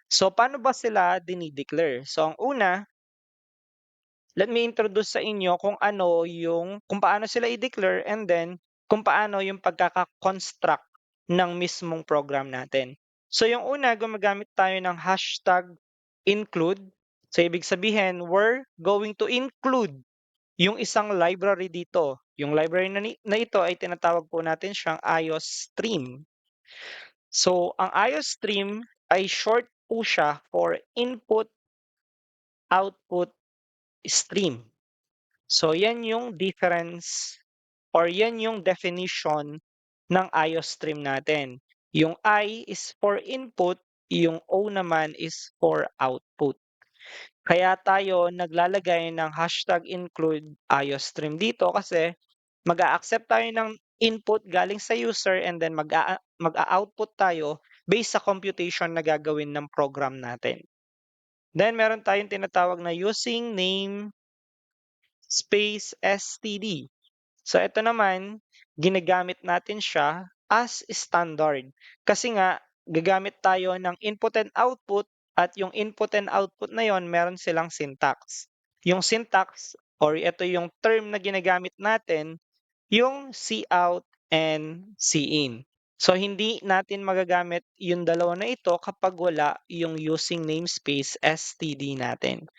So, paano ba sila dinideclare? So, ang una, let me introduce sa inyo kung paano sila i-declare and then kung paano yung pagkaka-construct ng mismong program natin. So, yung una, gumagamit tayo ng hashtag include. So, ibig sabihin, we're going to include yung isang library dito. Yung library na ito ay tinatawag po natin siyang IOStream. So, ang IOStream ay short po siya for input, output, stream. So, yan yung difference or yan yung definition ng IOStream natin. Yung I is for input, yung O naman is for output. Kaya tayo naglalagay ng hashtag include IOStream dito kasi mag-a-accept tayo ng input galing sa user and then mag-a-output tayo based sa computation na gagawin ng program natin. Then meron tayong tinatawag na using name space std. So ito naman, ginagamit natin siya as standard. Kasi nga, gagamit tayo ng input and output at yung input and output na yon meron silang syntax. Yung syntax or ito yung term na ginagamit natin, yung cout and cin. So hindi natin magagamit yung dalawa na ito kapag wala yung using namespace std natin.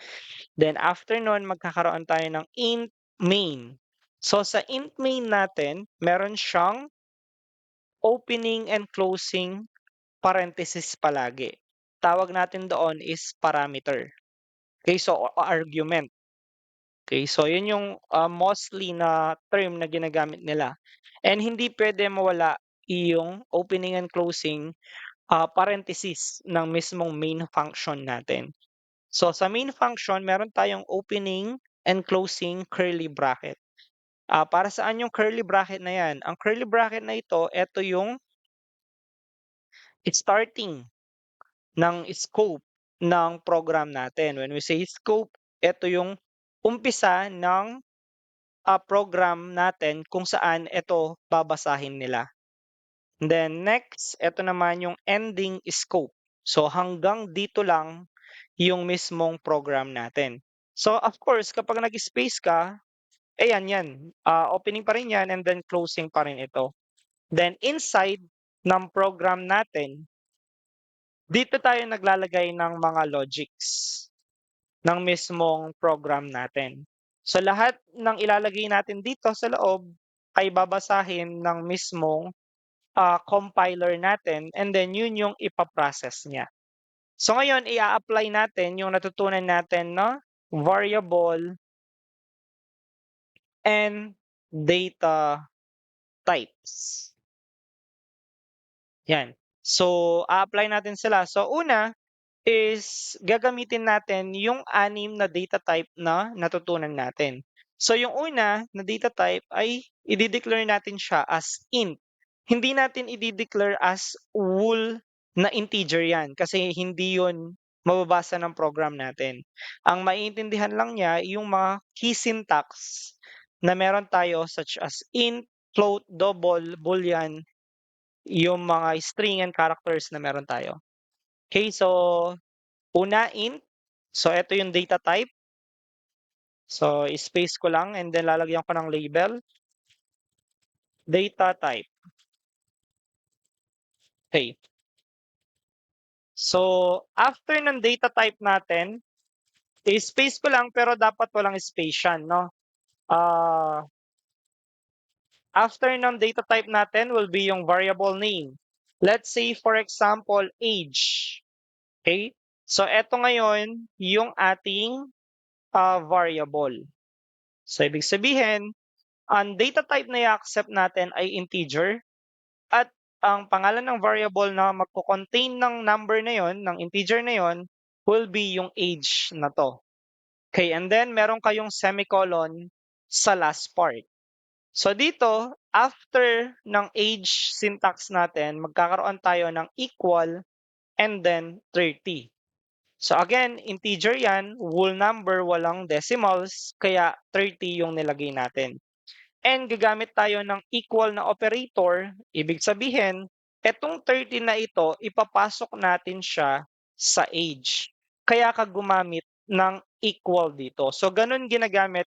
Then after nun, magkakaroon tayo ng int main. So sa int main natin, meron siyang opening and closing parenthesis palagi. Tawag natin doon is parameter. Okay, so argument. Okay, so yun yung mostly na term na ginagamit nila. And hindi pwede mawala yung opening and closing parenthesis ng mismong main function natin. So sa main function, meron tayong opening and closing curly bracket. Para saan yung curly bracket na yan? Ang curly bracket na ito yung starting ng scope ng program natin. When we say scope, ito yung umpisa ng program natin kung saan ito babasahin nila. Then next, ito naman yung ending scope. So hanggang dito lang yung mismong program natin. So of course, kapag nag-space ka, yan. Opening pa rin yan and then closing pa rin ito. Then inside ng program natin, dito tayo naglalagay ng mga logics ng mismong program natin. So lahat ng ilalagay natin dito sa loob ay babasahin ng mismong compiler natin and then yun yung ipaprocess niya. So ngayon, i-apply natin yung natutunan natin na variable and data types. Yan. So, a-apply natin sila. So, una is gagamitin natin yung 6 na data type na natutunan natin. So, yung una na data type ay i-declare natin siya as int. Hindi natin i-declare as whole na integer yan kasi hindi yun mababasa ng program natin. Ang maiintindihan lang niya yung mga key syntax na meron tayo such as int, float, double, boolean, yung mga string and characters na meron tayo. Okay, so una int. So ito yung data type. So space ko lang and then lalagyan ko ng label. Data type. Okay. So after ng data type natin, space ko lang pero dapat walang space yan, no? After ng data type natin will be yung variable name. Let's say for example, age. Okay? So ito ngayon yung ating variable. So ibig sabihin, ang data type na i-accept natin ay integer at ang pangalan ng variable na magko-contain ng number na yon, ng integer na yon, will be yung age na to. Okay, and then meron kayong semicolon sa last part. So dito, after ng age syntax natin, magkakaroon tayo ng equal and then 30. So again, integer yan, whole number, walang decimals, kaya 30 yung nilagay natin. And gagamit tayo ng equal na operator, ibig sabihin, etong 30 na ito, ipapasok natin siya sa age. Kaya ka gumamit ng equal dito. So ganun ginagamit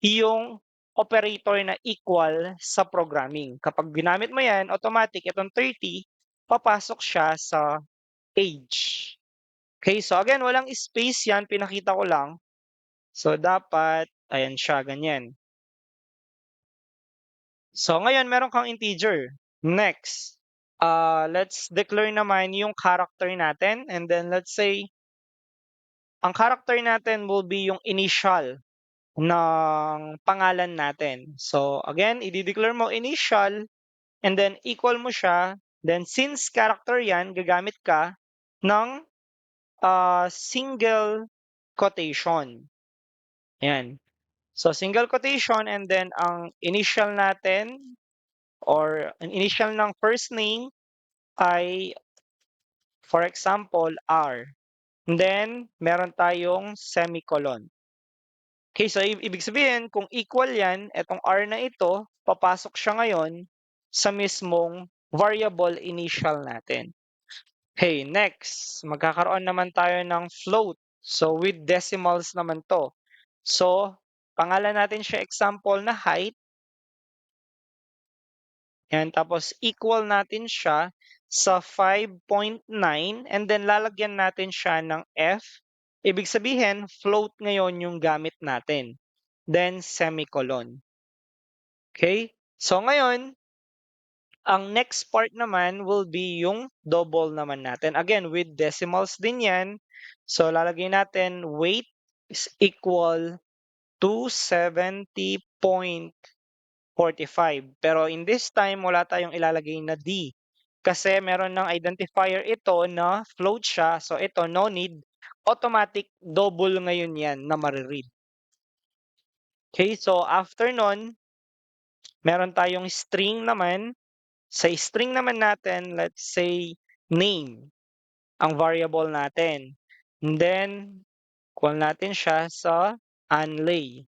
yung operator na equal sa programming. Kapag ginamit mo yan, automatic itong 30, papasok siya sa age. Okay, so again, walang space yan, pinakita ko lang. So dapat, ayan siya, ganyan. So ngayon, meron kang integer. Next, let's declare naman yung character natin. And then let's say, ang character natin will be yung initial ng pangalan natin. So again, i-declare mo initial and then equal mo siya. Then since character yan, gagamit ka ng single quotation. Ayan. So single quotation and then ang initial natin or ang initial ng first name ay for example R. And then meron tayong semicolon. Okay, so ibig sabihin kung equal yan, etong R na ito, papasok siya ngayon sa mismong variable initial natin. Okay, next, magkakaroon naman tayo ng float. So with decimals naman to. So pangalan natin siya example na height. Yan, tapos equal natin siya sa 5.9 and then lalagyan natin siya ng F. Ibig sabihin, float ngayon yung gamit natin. Then semicolon. Okay? So ngayon, ang next part naman will be yung double naman natin. Again, with decimals din yan. So lalagay natin weight is equal to 70.45. Pero in this time, wala tayong ilalagay na D. Kasi meron ng identifier ito na float siya. So ito, no need. Automatic double ngayon yan na mariread. Okay, so after nun, meron tayong string naman. Sa string naman natin, let's say name ang variable natin. And then, call natin siya sa unlay.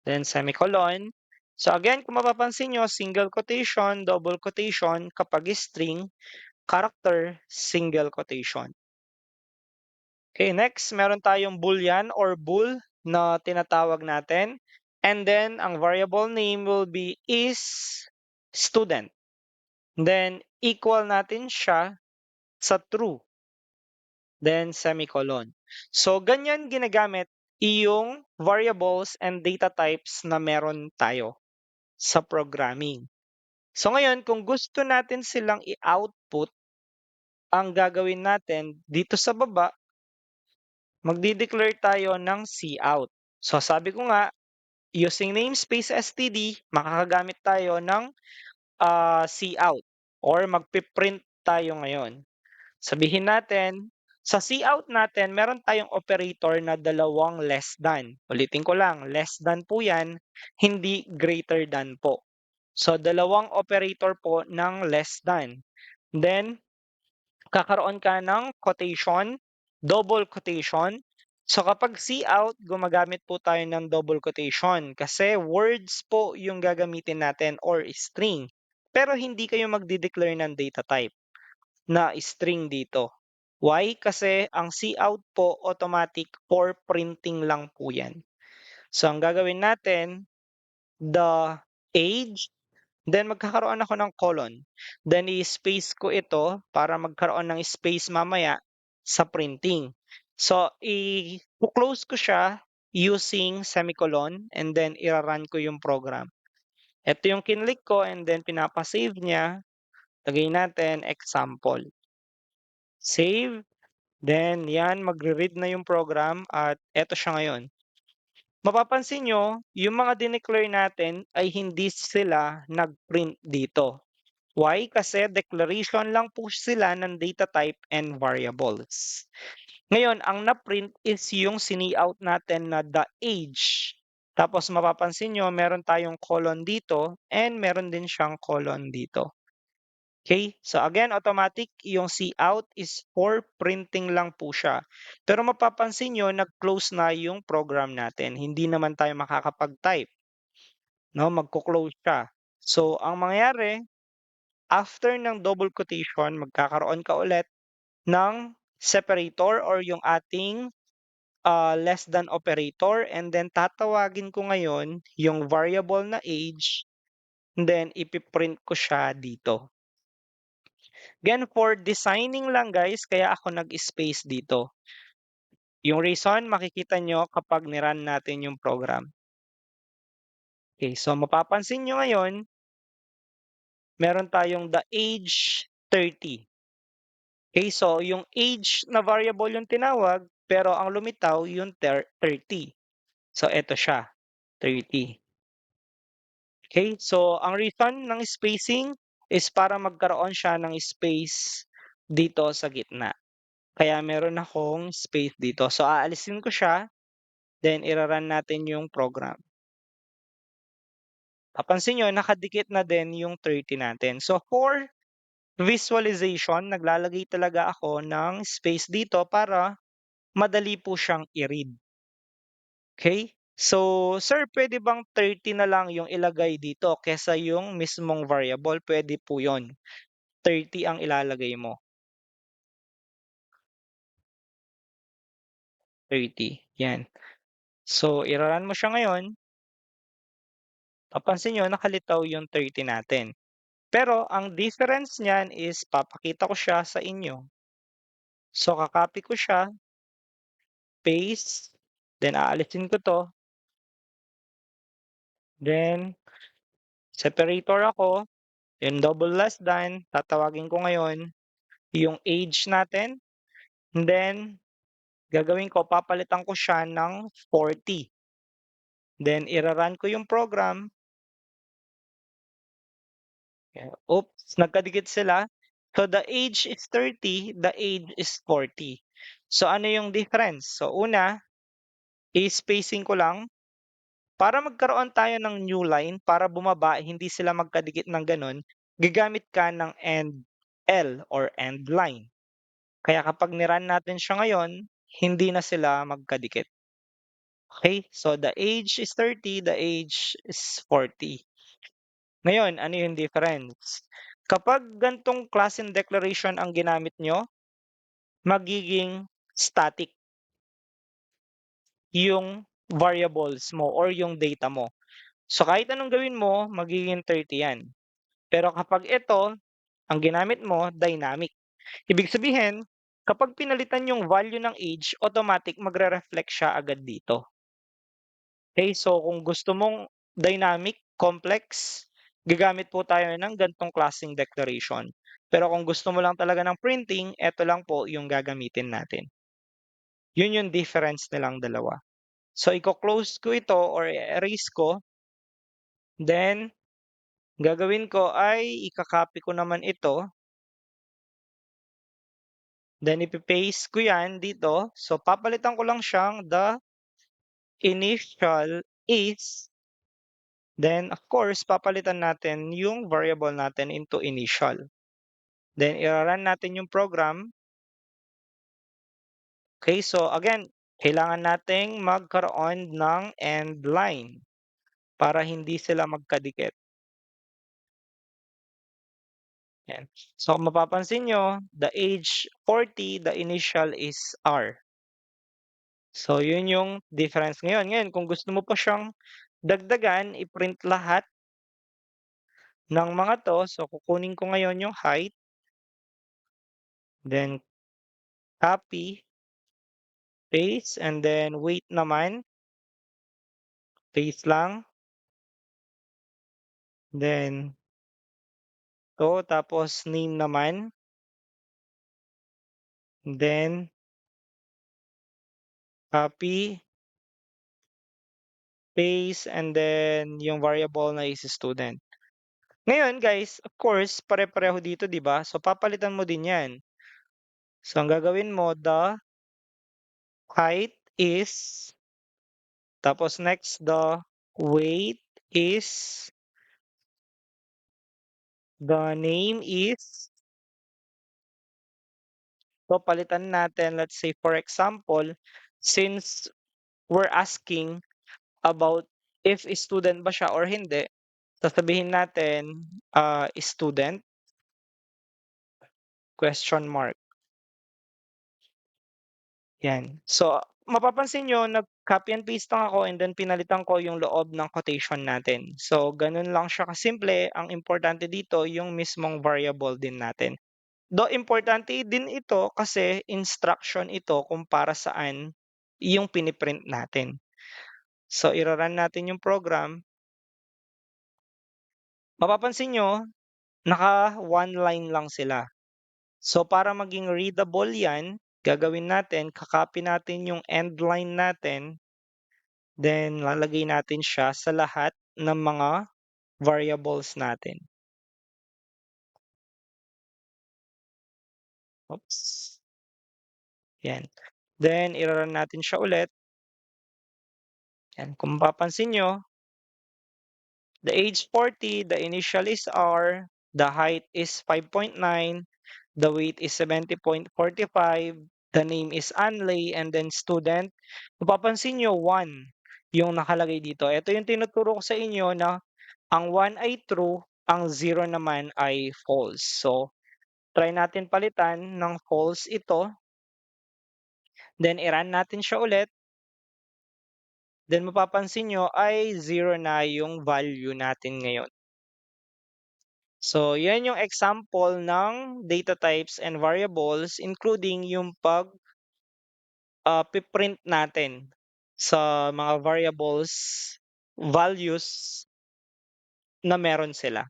Then semicolon. So again, kung mapapansin nyo, single quotation, double quotation, kapag string, character, single quotation. Okay, next, meron tayong boolean or bool na tinatawag natin. And then, ang variable name will be is student. Then, equal natin siya sa true. Then, semicolon. So, ganyan ginagamit yung variables and data types na meron tayo sa programming. So, ngayon, kung gusto natin silang i-output, ang gagawin natin dito sa baba, magdi-declare tayo ng cout. So sabi ko nga, using namespace std, makakagamit tayo ng cout or magpiprint tayo ngayon. Sabihin natin, sa cout natin, meron tayong operator na dalawang less than. Ulitin ko lang, less than po yan, hindi greater than po. So dalawang operator po ng less than. Then, kakaroon ka ng quotation, double quotation. So kapag cout, gumagamit po tayo ng double quotation kasi words po yung gagamitin natin or string. Pero hindi kayo magdi-declare ng data type na string dito. Why? Kasi ang cout po automatic for printing lang po yan. So ang gagawin natin, the age. Then magkakaroon ako ng colon. Then i-space ko ito para magkaroon ng space mamaya sa printing. So i-close ko siya using semicolon and then i-run ko yung program. Ito yung kinlik ko and then pinapasave niya. Lagay natin example. Save. Then yan, magre-read na yung program at eto siya ngayon. Mapapansin nyo, yung mga dineclare natin ay hindi sila nag-print dito. Why? Kasi declaration lang po sila ng data type and variables. Ngayon, ang na-print is yung sini-out natin na the age. Tapos mapapansin nyo, meron tayong colon dito and meron din siyang colon dito. Okay? So again, automatic yung cout is for printing lang po siya. Pero mapapansin nyo, nag-close na yung program natin. Hindi naman tayo makakapag-type. No? Magko-close siya. So ang mangyayari, after ng double quotation, magkakaroon ka ulit ng separator or yung ating less than operator, and then tatawagin ko ngayon yung variable na age, then ipiprint ko siya dito. Again, for designing lang guys, kaya ako nag-space dito. Yung reason, makikita nyo kapag nirun natin yung program. Okay, so mapapansin nyo ngayon, meron tayong the age 30. Okay, so yung age na variable yung tinawag, pero ang lumitaw yung 30. So eto siya, 30. Okay, so ang reason ng spacing is para magkaroon siya ng space dito sa gitna. Kaya meron akong space dito. So aalisin ko siya, then ira-run natin yung program. Papansin nyo, nakadikit na din yung 30 natin. So for visualization, naglalagay talaga ako ng space dito para madali po siyang i-read. Okay? So, sir, pwede bang 30 na lang yung ilagay dito kesa yung mismong variable? Pwede po yon. 30 ang ilalagay mo. 30. Yan. So, iraran mo siya ngayon. Papansin nyo, nakalitaw yung 30 natin. Pero, ang difference niyan is, papakita ko siya sa inyo. So, kakopy ko siya, paste, then aalisin ko to, then separator ako, yung double less than, tatawagin ko ngayon yung age natin, and then gagawin ko, papalitan ko siya ng 40. Then, iraran ko yung program. Oops, nagkadikit sila. So, the age is 30, the age is 40. So, ano yung difference? So, una, i-spacing ko lang para magkaroon tayo ng new line, para bumaba, hindi sila magkadikit ng ganun, gagamit ka ng end L or end line. Kaya kapag niran natin siya ngayon, hindi na sila magkadikit. Okay? So, the age is 30, the age is 40. Ngayon, ano yung difference? Kapag gantong klaseng declaration ang ginamit nyo, magiging static yung variables mo or yung data mo. So, kahit anong gawin mo, magiging 30 yan. Pero kapag ito, ang ginamit mo, dynamic. Ibig sabihin, kapag pinalitan yung value ng age, automatic magre-reflect siya agad dito. Okay, so kung gusto mong dynamic, complex, gagamit po tayo ng gantong klaseng declaration. Pero kung gusto mo lang talaga ng printing, eto lang po yung gagamitin natin. Yun yung difference nilang dalawa. So, i-close ko ito or erase ko. Then, gagawin ko ay ikakopy ko naman ito. Then, ipipaste ko yan dito. So, papalitan ko lang siyang the initial is. Then, of course, papalitan natin yung variable natin into initial. Then, i-run natin yung program. Okay, so again, kailangan nating magkaroon ng end line para hindi sila magkadikit. Yan. So, kung mapapansin nyo, the age 40, the initial is R. So, yun yung difference ngayon. Ngayon, kung gusto mo pa siyang dagdagan, i-print lahat ng mga to. So, kukunin ko ngayon yung height. Then, copy, paste, and then weight naman. Paste lang. Then, to, tapos name naman. Then, copy, paste, and then yung variable na is student. Ngayon guys, of course, pare-pareho dito, 'di ba? So papalitan mo din 'yan. So ang gagawin mo, the height is, tapos next the weight is, the name is. So palitan natin, let's say for example, since we're asking about if student ba siya or hindi, sasabihin natin student question mark. yan. So, mapapansin niyo nag-copy and paste lang ako and then pinalitan ko yung loob ng quotation natin. So, gano'n lang siya kasimple. Ang importante dito yung mismong variable din natin. Though importante din ito kasi instruction ito kung para saan yung piniprint natin. So, ira-run natin yung program. Mapapansin niyo, naka one line lang sila. So, para maging readable yan, gagawin natin, kakopy natin yung end line natin, then lalagay natin siya sa lahat ng mga variables natin. Oops. Yan. Then, ira-run natin siya ulit. Yan. Kung mapapansin nyo, the age 40, the initial is R, the height is 5.9, the weight is 70.45, the name is Anley, and then student. Mapapansin nyo, 1 yung nakalagay dito. Ito yung tinuturo ko sa inyo na ang 1 ay true, ang 0 naman ay false. So, try natin palitan ng false ito. Then, i-run natin siya ulit. Then, mapapansin nyo ay 0 na yung value natin ngayon. So, yan yung example ng data types and variables including yung piprint natin sa mga variables values na meron sila.